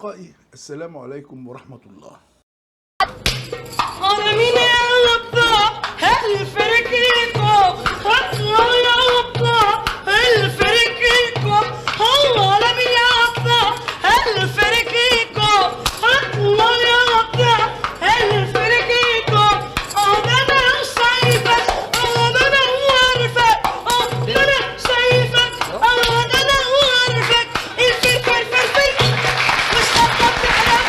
أصدقائي، السلام عليكم ورحمة الله. Ora mine alappa, el ferikiko, ora alappa, el ferikiko, ora mine alappa, el ferikiko, ora alappa, el ferikiko, أنا سايفة، أنا وارفة، أنا سايفة، أنا وارفة، الفرفر مش هتطلع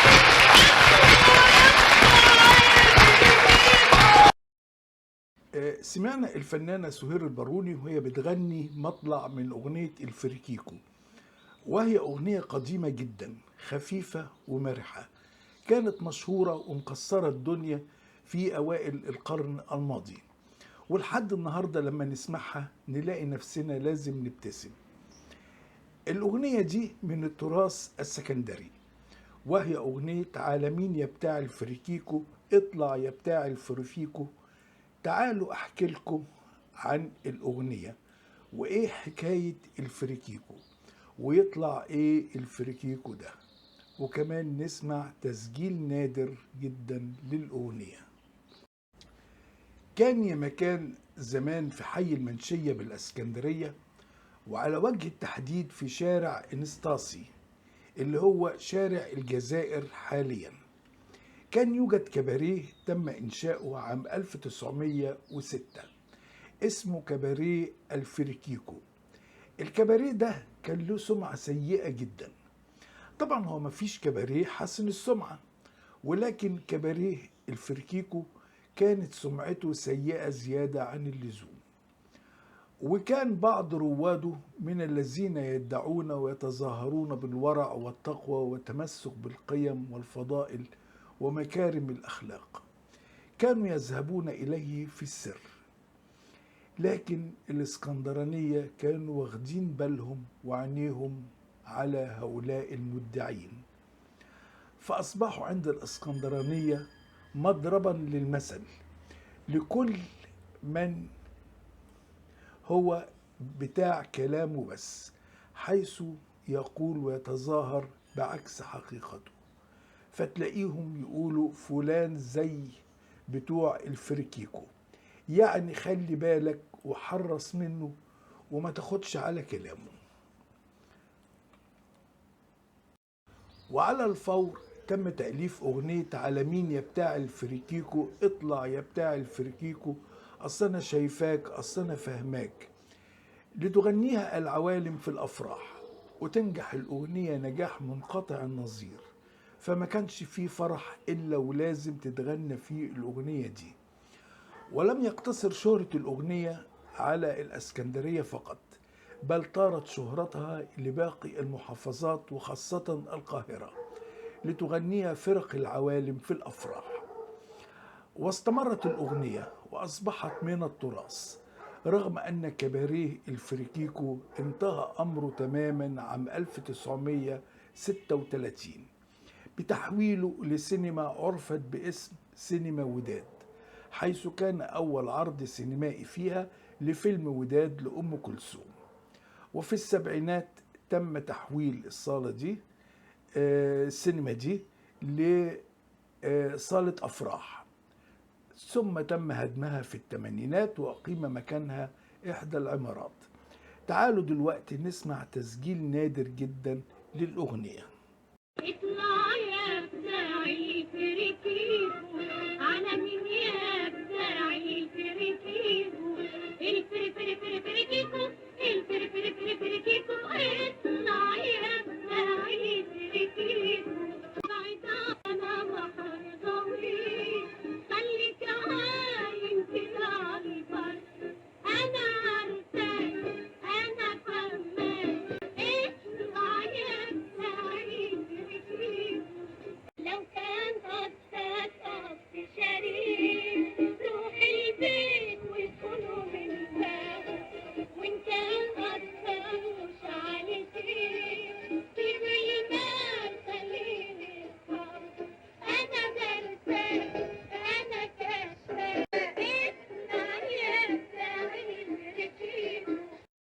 سمعنا الفنانة سهير الباروني وهي بتغني مطلع من أغنية الفريكيكو، وهي أغنية قديمة جدا خفيفة ومرحة، كانت مشهورة ومكسرة الدنيا في أوائل القرن الماضي، ولحد النهاردة لما نسمعها نلاقي نفسنا لازم نبتسم. الأغنية دي من التراث السكندري، وهي أغنية عالمين يا بتاع الفريكيكو، اطلع يا بتاع الفريكيكو. تعالوا أحكي لكم عن الأغنية وإيه حكاية الفريكيكو، ويطلع إيه الفريكيكو ده، وكمان نسمع تسجيل نادر جدا للأغنية. كان يا مكان زمان في حي المنشية بالأسكندرية، وعلى وجه التحديد في شارع انستاسي اللي هو شارع الجزائر حاليا، كان يوجد كباريه تم إنشاؤه عام 1906 اسمه كباريه الفريكيكو. الكباريه ده كان له سمعة سيئة جدا، طبعا هو مفيش كباريه حسن السمعة، ولكن كباريه الفريكيكو كانت سمعته سيئة زيادة عن اللزوم، وكان بعض رواده من الذين يدعون ويتظاهرون بالورع والتقوى والتمسك بالقيم والفضائل ومكارم الأخلاق، كانوا يذهبون إليه في السر، لكن الإسكندرانية كانوا واخدين بالهم وعينيهم على هؤلاء المدعين، فأصبحوا عند الإسكندرانية مضربا للمثل لكل من هو بتاع كلامه بس، حيث يقول ويتظاهر بعكس حقيقته، فتلاقيهم يقولوا فلان زي بتوع الفريكيكو، يعني خلي بالك وحرص منه وما تاخدش على كلامه. وعلى الفور تم تأليف أغنية عالمين يا بتاع الفريكيكو، اطلع يا بتاع الفريكيكو، أصل أنا شايفاك، أصل أنا فهماك، لتغنيها العوالم في الأفراح، وتنجح الأغنية نجاح منقطع النظير، فما كانش فيه فرح إلا ولازم تتغنى فيه الأغنية دي. ولم يقتصر شهرة الأغنية على الأسكندرية فقط، بل طارت شهرتها لباقي المحافظات وخاصة القاهرة، لتغنيها فرق العوالم في الأفراح. واستمرت الأغنية وأصبحت من التراث، رغم أن كباريه الفريكيكو انتهى أمره تماما عام 1936 بتحويله لسينما عرفت باسم سينما وداد، حيث كان أول عرض سينمائي فيها لفيلم وداد لأم كلثوم. وفي السبعينات تم تحويل الصالة دي السينما دي لصالة أفراح، ثم تم هدمها في الثمانينات وأقيم مكانها إحدى العمارات. تعالوا دلوقتي نسمع تسجيل نادر جدا للأغنية.